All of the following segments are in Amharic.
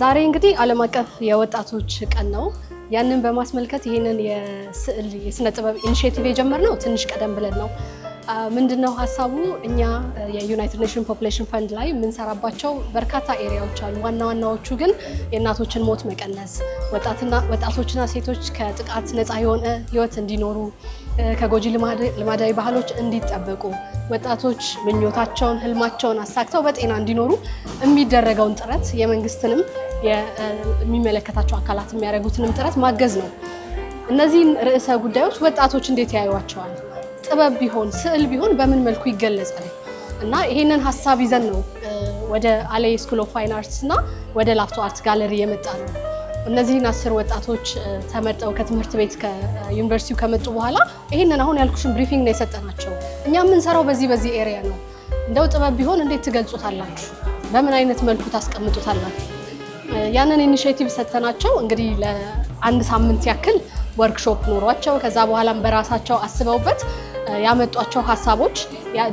ዛሬ እንግዲህ ዓለም አቀፍ የወጣቶች ቀን ነው። ያንን በማስመልከት ይሄንን የስዕል የስነ ጥበብ ኢኒሺዬቲቭ የጀመርነው ትንሽ ቀደም ብለን ነው። ምንድነው ሀሳቡ? እኛ የዩናይትድ ኔሽን ፖፑሌሽን ፈንድ ላይ የምንሰራባቸው በርካታ ኤሪያዎች አሉ። ዋና ዋናዎቹ ግን የእናቶችን ሞት መቀነስ፣ ወጣቶችና ሴቶች ከጥቃት ነፃ የሆነ ህይወት እንዲኖሩ፣ ከጎጂ ልማዳዊ ባህሎች እንዲጠበቁ፣ ወጣቶች ምኞታቸውን ህልማቸውን አሳክተው በጤና እንዲኖሩ የሚደረገውን ጥረት የመንግስትንም የሚመለከታቸው አካላት የሚያደርጉትንም ጥረት ማገዝ ነው። እነዚህን ርዕሰ ጉዳዮች ወጣቶች እንዴት ያዩዋቸዋል? ጥበብ ቢሆን ስዕል ቢሆን በምን መልኩ ይገለጻል? እና ይሄንን ሀሳብ ይዘን ነው ወደ አሌ ስኩል ኦፍ ፋይን አርትስ እና ወደ ላፍቶ አርት ጋለሪ የመጣ ነው። እነዚህን 10 ወጣቶች ተመርጠው ከትምህርት ቤት ከዩኒቨርሲቲው ከመጡ በኋላ ይሄንን አሁን ያልኩሽን ብሪፊንግ ነው የሰጠናቸው። እኛ የምንሰራው በዚህ ኤሪያ ነው። እንደው ጥበብ ቢሆን እንዴት ትገልጹታላችሁ? በምን አይነት መልኩ ታስቀምጡታላችሁ? ያንን ኢኒሺዬቲቭ ሰጥተናቸው እንግዲህ ለአንድ ሳምንት ያክል ወርክሾፕ ኖሯቸው ከዛ በኋላም በራሳቸው አስበውበት ያመጧቸው ሀሳቦች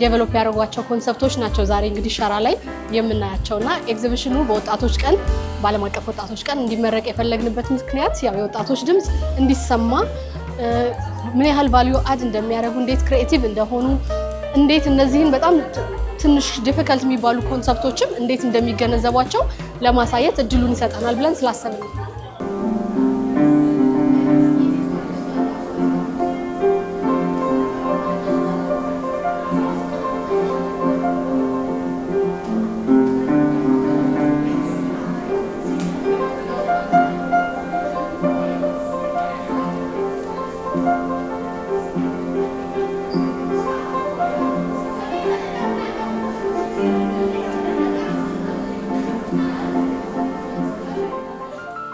ዴቨሎፕ ያደረጓቸው ኮንሰፕቶች ናቸው ዛሬ እንግዲህ ሸራ ላይ የምናያቸው። እና ኤግዚቢሽኑ በወጣቶች ቀን በዓለም አቀፍ ወጣቶች ቀን እንዲመረቅ የፈለግንበት ምክንያት ያው የወጣቶች ድምፅ እንዲሰማ፣ ምን ያህል ቫልዩ አድ እንደሚያደርጉ፣ እንዴት ክሪኤቲቭ እንደሆኑ፣ እንዴት እነዚህን በጣም ትንሽ ዲፊከልት የሚባሉ ኮንሰፕቶችም እንዴት እንደሚገነዘቧቸው ለማሳየት እድሉን ይሰጠናል ብለን ስላሰብን ነው።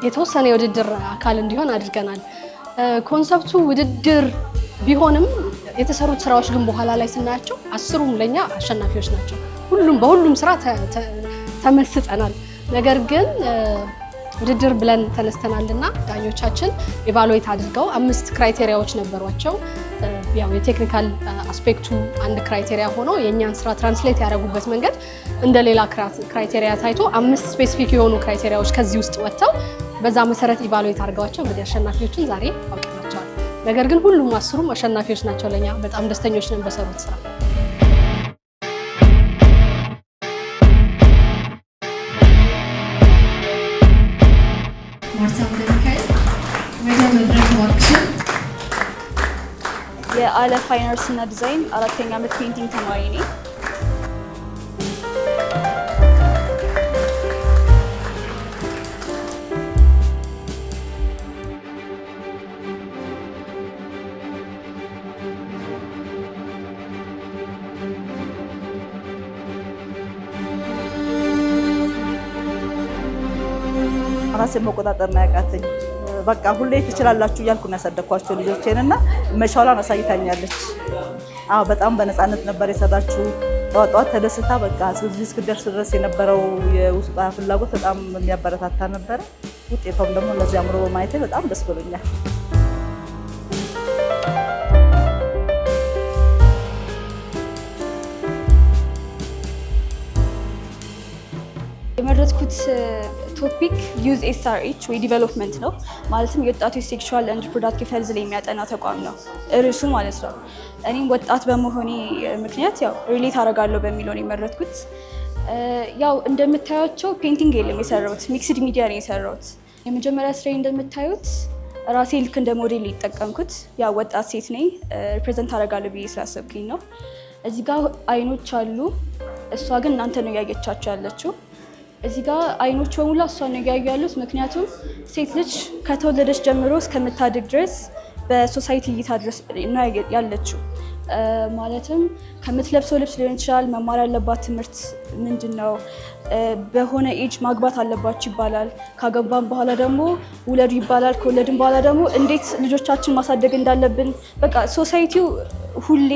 የተወሰነ የውድድር አካል እንዲሆን አድርገናል። ኮንሰፕቱ ውድድር ቢሆንም የተሰሩት ስራዎች ግን በኋላ ላይ ስናያቸው 10ሩም ለኛ አሸናፊዎች ናቸው። በሁሉም ስራ ተመስጠናል። ነገር ግን ውድድር ብለን ተነስተናልና ዳኞቻችን ኢቫሉዌት አድርገው 5 ክራይቴሪያዎች ነበሯቸው። ያው የቴክኒካል አስፔክቱ አንድ ክራይቴሪያ ሆኖ የእኛን ስራ ትራንስሌት ያደረጉበት መንገድ እንደ ሌላ ክራይቴሪያ ታይቶ 5 ስፔሲፊክ የሆኑ ክራይቴሪያዎች ከዚህ ውስጥ ወጥተው በዛ መሰረት ኢቫሉዌት አድርገዋቸው እንግዲህ አሸናፊዎችን ዛሬ አውቀናቸዋል። ነገር ግን ሁሉም 10ሩም አሸናፊዎች ናቸው። ለኛ በጣም ደስተኞች ነን በሰሩት ስራ። የአለ ፋይን አርትስ እና ዲዛይን 4ኛ ዓመት ፔይንቲንግ ተማሪ ነኝ። ራሴን መቆጣጠር ነው ያቃተኝ። በቃ ሁሌ ትችላላችሁ እያልኩ ነው ያሳደኳቸው ልጆቼንና መሻሏን አሳይታኛለች። በጣም በነፃነት ነበር የሰራችው። ጠዋት ተደስታ በቃ እዚህ እስክደርስ ድረስ የነበረው የውስጧ ፍላጎት በጣም የሚያበረታታ ነበረ። ውጤቷም ደግሞ እንደዚህ አምሮ በማየቴ በጣም ደስ ብሎኛል። የመረጥኩት ቶፒክ ዩዝ ኤስአርኤች ወይ ዲቨሎፕመንት ነው። ማለትም የወጣቶች ሴክሹዋል ኤንድ ሪፕሮዳክቲቭ ሄልዝ ላይ የሚያጠና ተቋም ነው ርዕሱ ማለት ነው። እኔም ወጣት በመሆኔ ምክንያት ያው ሪሌት አደርጋለሁ በሚለው ነው የመረጥኩት። ያው እንደምታዩቸው ፔይንቲንግ የለም የሰራሁት፣ ሚክስድ ሚዲያ ነው የሰራሁት። የመጀመሪያ ስራዬ እንደምታዩት ራሴ ልክ እንደ ሞዴል የተጠቀምኩት ያው ወጣት ሴት ነኝ ሪፕሬዘንት አደርጋለሁ ብዬ ስላሰብኩኝ ነው። እዚህ ጋር አይኖች አሉ፣ እሷ ግን እናንተ ነው እያየቻቸው ያለችው። እዚህ ጋር አይኖች በሙሉ እሷን ነው እያዩ ያሉት። ምክንያቱም ሴት ልጅ ከተወለደች ጀምሮ እስከምታድግ ድረስ በሶሳይቲ እይታ ድረስ ነው ያለችው። ማለትም ከምትለብሰው ልብስ ሊሆን ይችላል፣ መማር ያለባት ትምህርት ምንድን ነው፣ በሆነ ኤጅ ማግባት አለባችሁ ይባላል። ካገባን በኋላ ደግሞ ውለዱ ይባላል። ከወለድን በኋላ ደግሞ እንዴት ልጆቻችን ማሳደግ እንዳለብን በቃ ሶሳይቲው ሁሌ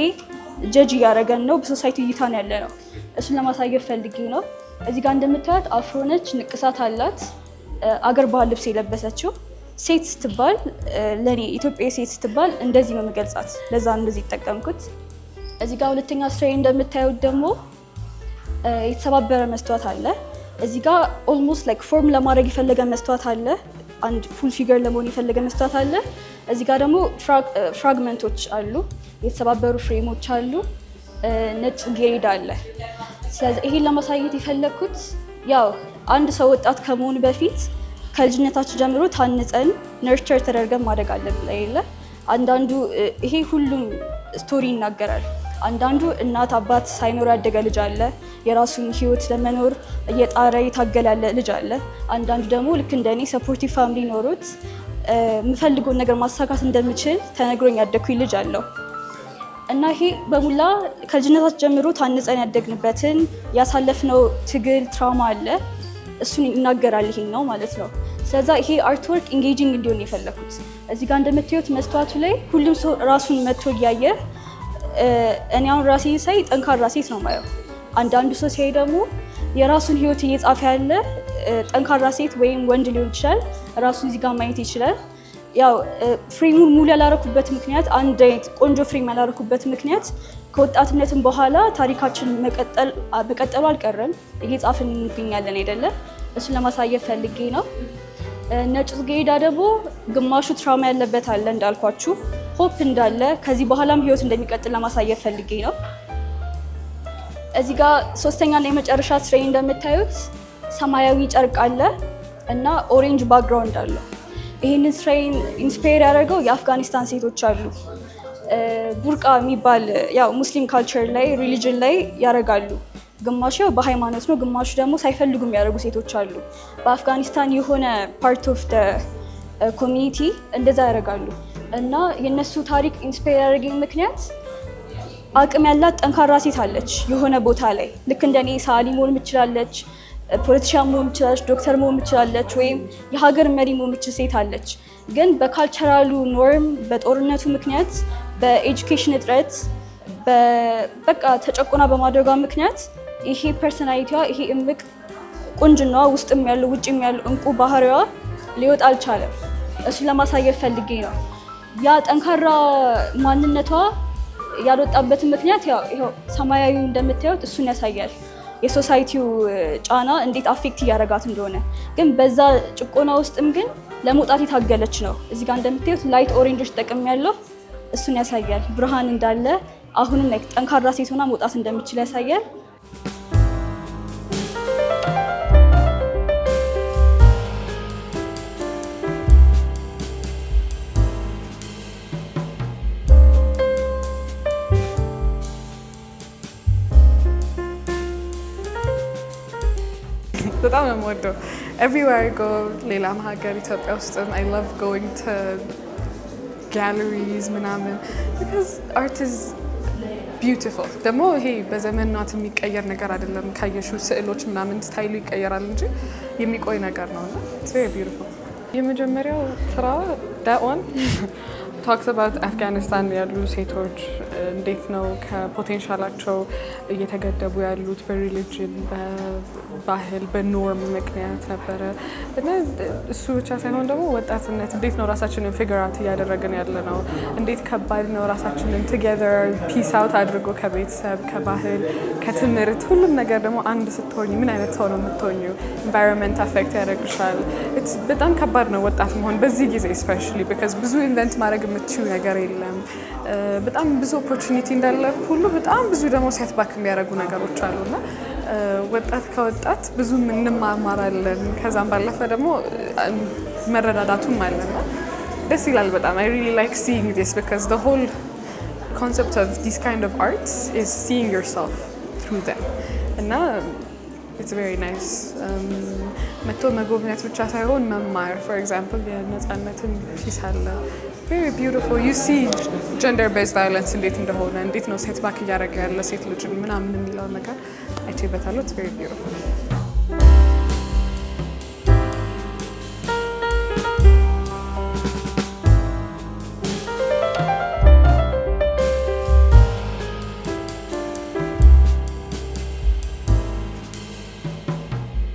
ጀጅ እያደረገን ነው። በሶሳይቲ እይታ ነው ያለ ነው። እሱን ለማሳየት ፈልጌ ነው። እዚህ ጋር እንደምታዩት አፍሮ ነች፣ ንቅሳት አላት፣ አገር ባህል ልብስ የለበሰችው ሴት ስትባል ለኔ ኢትዮጵያ ሴት ስትባል እንደዚህ ነው የምገልጻት። ለዛ እንደዚህ ተጠቀምኩት። እዚህ ጋር ሁለተኛ ስራዬ እንደምታዩት ደግሞ የተሰባበረ መስተዋት አለ። እዚህ ጋር ኦልሞስት ላይክ ፎርም ለማድረግ የፈለገ መስተዋት አለ። አንድ ፉል ፊገር ለመሆን የፈለገ መስተዋት አለ። እዚህ ጋር ደግሞ ፍራግመንቶች አሉ፣ የተሰባበሩ ፍሬሞች አሉ፣ ነጭ ጽጌረዳ አለ። ስለዚህ ይሄን ለማሳየት የፈለግኩት ያው አንድ ሰው ወጣት ከመሆኑ በፊት ከልጅነታችን ጀምሮ ታንጸን ነርቸር ተደርገን ማደግ አለብን አይደለ? አንዳንዱ ይሄ ሁሉም ስቶሪ ይናገራል። አንዳንዱ እናት አባት ሳይኖር ያደገ ልጅ አለ፣ የራሱን ህይወት ለመኖር እየጣረ የታገለ ያለ ልጅ አለ። አንዳንዱ ደግሞ ልክ እንደኔ ሰፖርቲቭ ፋሚሊ ኖሮት የምፈልገውን ነገር ማሳካት እንደምችል ተነግሮኝ ያደግኩኝ ልጅ አለው። እና ይሄ በሙላ ከልጅነታችን ጀምሮ ታንጸን ያደግንበትን ያሳለፍነው ትግል ትራውማ አለ፣ እሱን ይናገራል ይሄኛው ማለት ነው። ስለዛ ይሄ አርትወርክ ኢንጌጂንግ እንዲሆን የፈለኩት እዚህ ጋር እንደምታዩት መስተዋቱ ላይ ሁሉም ሰው ራሱን መጥቶ እያየ እኔ አሁን ራሴ ሳይ ጠንካራ ሴት ነው ማየው። አንዳንዱ ሰው ሲያይ ደግሞ የራሱን ህይወት እየጻፈ ያለ ጠንካራ ሴት ወይም ወንድ ሊሆን ይችላል። ራሱን እዚህ ጋር ማየት ይችላል። ያው ፍሬሙን ሙሉ ያላረኩበት ምክንያት አንድ አይነት ቆንጆ ፍሬም ያላረኩበት ምክንያት ከወጣትነትም በኋላ ታሪካችን መቀጠሉ አልቀረም፣ እየጻፍን እንገኛለን አይደለ? እሱን ለማሳየት ፈልጌ ነው። ነጭ ጽጌረዳ ደግሞ ግማሹ ትራውማ ያለበት አለ እንዳልኳችሁ፣ ሆፕ እንዳለ ከዚህ በኋላም ህይወት እንደሚቀጥል ለማሳየት ፈልጌ ነው። እዚህ ጋር ሶስተኛ እና የመጨረሻ ስሬ እንደምታዩት ሰማያዊ ጨርቅ አለ እና ኦሬንጅ ባክግራውንድ አለው። ይህንን ስሬን ኢንስፓየር ያደረገው የአፍጋኒስታን ሴቶች አሉ። ቡርቃ የሚባል ያው ሙስሊም ካልቸር ላይ ሪሊጅን ላይ ያደርጋሉ። ግማሹ በሃይማኖት ነው፣ ግማሹ ደግሞ ሳይፈልጉ የሚያደርጉ ሴቶች አሉ። በአፍጋኒስታን የሆነ ፓርት ኦፍ ደ ኮሚኒቲ እንደዛ ያደርጋሉ እና የነሱ ታሪክ ኢንስፓየር ያደረገኝ ምክንያት አቅም ያላት ጠንካራ ሴት አለች የሆነ ቦታ ላይ ልክ እንደኔ ሰዓሊ መሆን ትችላለች፣ ፖለቲሻን መሆን ትችላለች፣ ዶክተር መሆን ትችላለች፣ ወይም የሀገር መሪ መሆን ትችል ሴት አለች። ግን በካልቸራሉ ኖርም በጦርነቱ ምክንያት በኤጁኬሽን እጥረት በቃ ተጨቆና በማድረጓ ምክንያት ይሄ ፐርሰናሊቲዋ ይሄ እምቅ ቁንጅናዋ ውስጥም ያለው ውጭም ያለው እንቁ ባህሪዋ ሊወጣ አልቻለም። እሱን ለማሳየት ፈልጌ ነው። ያ ጠንካራ ማንነቷ ያልወጣበትን ምክንያት ያው ሰማያዊ እንደምታዩት እሱን ያሳያል። የሶሳይቲው ጫና እንዴት አፌክት እያደረጋት እንደሆነ ግን በዛ ጭቆና ውስጥም ግን ለመውጣት የታገለች ነው። እዚህ ጋር እንደምታዩት ላይት ኦሬንጆች ጠቅም ያለው እሱን ያሳያል። ብርሃን እንዳለ አሁንም ላይ ጠንካራ ሴት ሆና መውጣት እንደምችል ያሳያል። በጣም ነው የምወደው። everywhere I go ሌላም ሀገር ኢትዮጵያ ውስጥም I love going to galleries ምናምን because art is beautiful። ደግሞ ይሄ በዘመናት የሚቀየር ነገር አይደለም። ካየሽው ስዕሎች ምናምን ስታይሉ ይቀየራል እንጂ የሚቆይ ነገር ነው እና it's very beautiful። የመጀመሪያው ስራ that one talks about አፍጋኒስታን ያሉ ሴቶች እንዴት ነው ከፖቴንሻላቸው እየተገደቡ ያሉት በሪሊጅን በባህል በኖርም ምክንያት ነበረ እና እሱ ብቻ ሳይሆን ደግሞ ወጣትነት እንዴት ነው ራሳችንን ፊገር አውት እያደረግን ያለ ነው። እንዴት ከባድ ነው ራሳችንን ቱጌዘር ፒስ አውት አድርጎ ከቤተሰብ ከባህል ከትምህርት ሁሉም ነገር ደግሞ አንድ ስትሆኝ ምን አይነት ሰው ነው የምትሆኚው? ኢንቫይሮንመንት አፌክት ያደርግሻል። በጣም ከባድ ነው ወጣት መሆን በዚህ ጊዜ ስፔሻሊ ቢካዝ ብዙ ኢንቨንት ማድረግ የምትችይው ነገር የለም። በጣም ብዙ ኦፖርቹኒቲ እንዳለ ሁሉ በጣም ብዙ ደግሞ ሴትባክ የሚያደርጉ ነገሮች አሉና ወጣት ከወጣት ብዙ እንማማራለን። ከዛም ባለፈ ደግሞ መረዳዳቱም አለና ደስ ይላል በጣም። I really like seeing this because the whole concept of these kind of arts is seeing yourself through them እና it's very nice። መቶ መጎብኘት ብቻ ሳይሆን መማር for example የነፃነትን ፒስ አለ very beautiful you see gender based violence እንዴት እንደሆነ እንዴት ነው ሴት ባክ እያደረገ ያለ ሴት ልጅ ምናምን የሚለው ነገር አይቼበታለሁ። it's very beautiful።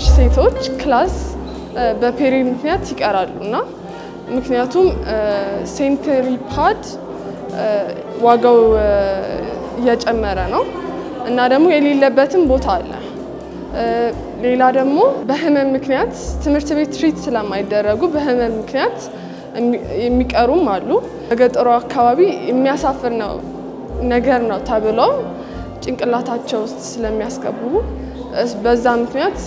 ሴቶች ክላስ በፔሪድ ምክንያት ይቀራሉ እና ምክንያቱም ሴንተሪ ፓድ ዋጋው እየጨመረ ነው እና ደግሞ የሌለበትም ቦታ አለ ሌላ ደግሞ በህመም ምክንያት ትምህርት ቤት ትሪት ስለማይደረጉ በህመም ምክንያት የሚቀሩም አሉ። በገጠሩ አካባቢ የሚያሳፍር ነገር ነው ተብለው ጭንቅላታቸው ውስጥ ስለሚያስገቡ በዛ ምክንያት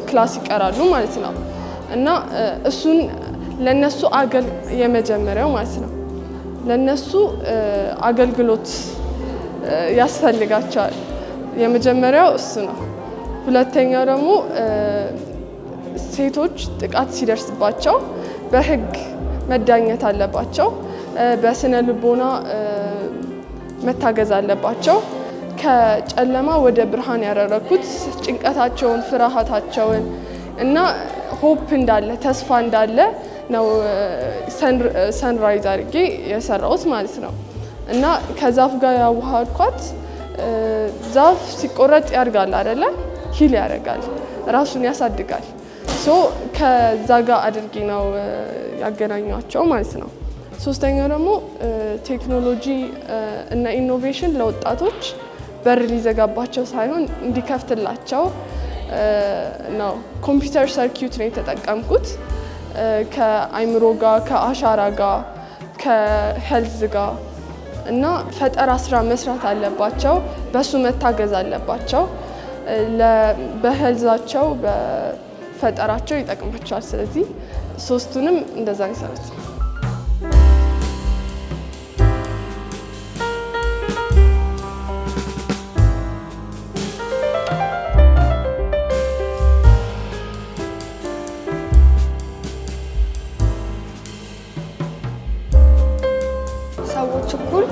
ክላስ ይቀራሉ ማለት ነው እና እሱን ለነሱ የመጀመሪያው ማለት ነው ለነሱ አገልግሎት ያስፈልጋቸዋል። የመጀመሪያው እሱ ነው። ሁለተኛው ደግሞ ሴቶች ጥቃት ሲደርስባቸው በህግ መዳኘት አለባቸው። በስነ ልቦና መታገዝ አለባቸው። ከጨለማ ወደ ብርሃን ያደረኩት ጭንቀታቸውን፣ ፍርሃታቸውን እና ሆፕ እንዳለ ተስፋ እንዳለ ነው ሰንራይዝ አድርጌ የሰራሁት ማለት ነው እና ከዛፍ ጋር ያዋሃድኳት ዛፍ ሲቆረጥ ያድጋል አይደለ? ሂል ያደርጋል፣ ራሱን ያሳድጋል። ሶ ከዛ ጋር አድርጌ ነው ያገናኟቸው ማለት ነው። ሶስተኛው ደግሞ ቴክኖሎጂ እና ኢኖቬሽን ለወጣቶች በር ሊዘጋባቸው ሳይሆን እንዲከፍትላቸው ነው። ኮምፒውተር ሰርኪዩት ነው የተጠቀምኩት። ከአይምሮ ጋር፣ ከአሻራ ጋር፣ ከሄልዝ ጋር እና ፈጠራ ስራ መስራት አለባቸው። በሱ መታገዝ አለባቸው። በሄልዛቸው በፈጠራቸው ይጠቅማቸዋል። ስለዚህ ሶስቱንም እንደዛ ይሰሩት። ሰዎች እኩል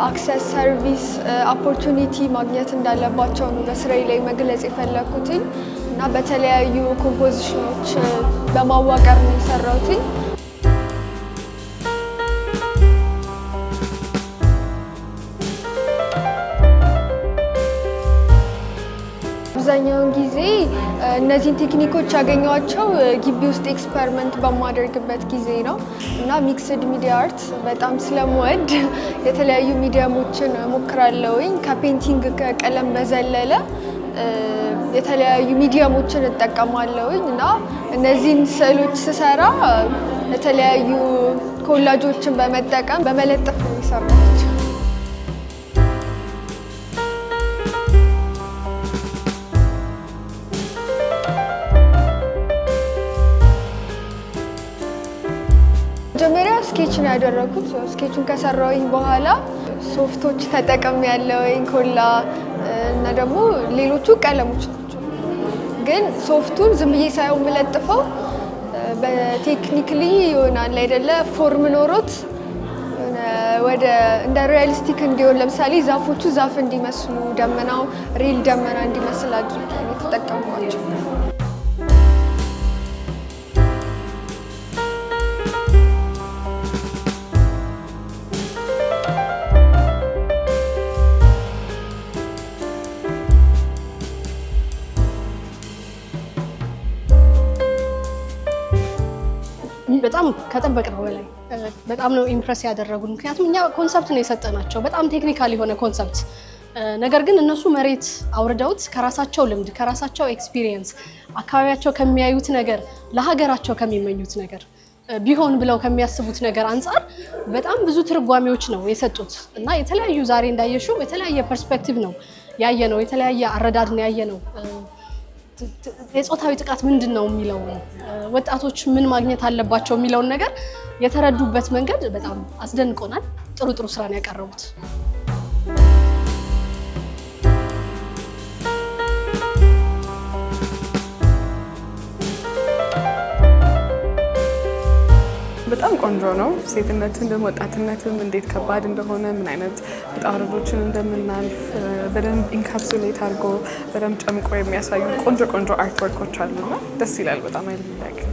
አክሰስ፣ ሰርቪስ፣ ኦፖርቹኒቲ ማግኘት እንዳለባቸው ነው በስራዬ ላይ መግለጽ የፈለኩትኝ እና በተለያዩ ኮምፖዚሽኖች በማዋቀር ነው የሰራሁትኝ። አብዛኛውን ጊዜ እነዚህን ቴክኒኮች ያገኘኋቸው ግቢ ውስጥ ኤክስፐሪመንት በማደርግበት ጊዜ ነው እና ሚክስድ ሚዲያ አርት በጣም ስለምወድ የተለያዩ ሚዲየሞችን ሞክራለሁኝ። ከፔንቲንግ ከቀለም በዘለለ የተለያዩ ሚዲየሞችን እጠቀማለሁኝ እና እነዚህን ስዕሎች ስሰራ የተለያዩ ኮላጆችን በመጠቀም በመለጠፍ ነው የሰራኋቸው። መጀመሪያ ስኬች ነው ያደረኩት። ስኬቹን ከሰራሁኝ በኋላ ሶፍቶች ተጠቅም ያለውኝ ኮላ እና ደግሞ ሌሎቹ ቀለሞች ናቸው። ግን ሶፍቱን ዝም ብዬ ሳይሆን የምለጥፈው በቴክኒክሊ ይሆናል አይደለ? ፎርም ኖሮት ወደ እንደ ሪያሊስቲክ እንዲሆን፣ ለምሳሌ ዛፎቹ ዛፍ እንዲመስሉ፣ ደመናው ሪል ደመና እንዲመስል አድርጌ የተጠቀምኳቸው። በጣም ከጠበቅነው በላይ በጣም ነው ኢምፕረስ ያደረጉን። ምክንያቱም እኛ ኮንሰፕት ነው የሰጠናቸው፣ በጣም ቴክኒካል የሆነ ኮንሰፕት። ነገር ግን እነሱ መሬት አውርደውት ከራሳቸው ልምድ፣ ከራሳቸው ኤክስፒሪየንስ፣ አካባቢያቸው ከሚያዩት ነገር፣ ለሀገራቸው ከሚመኙት ነገር ቢሆን ብለው ከሚያስቡት ነገር አንጻር በጣም ብዙ ትርጓሜዎች ነው የሰጡት እና የተለያዩ ዛሬ እንዳየሽው የተለያየ ፐርስፔክቲቭ ነው ያየነው፣ የተለያየ አረዳድ ነው ያየነው። የጾታዊ ጥቃት ምንድን ነው የሚለው፣ ወጣቶች ምን ማግኘት አለባቸው የሚለውን ነገር የተረዱበት መንገድ በጣም አስደንቆናል። ጥሩ ስራ ነው ያቀረቡት። በጣም ቆንጆ ነው። ሴትነትን ደግሞ ወጣትነትም እንዴት ከባድ እንደሆነ ምን አይነት ውጣ ውረዶችን እንደምናልፍ በደንብ ኢንካፕሱሌት አድርጎ በደንብ ጨምቆ የሚያሳዩ ቆንጆ አርትወርኮች አሉና ደስ ይላል በጣም አይልም።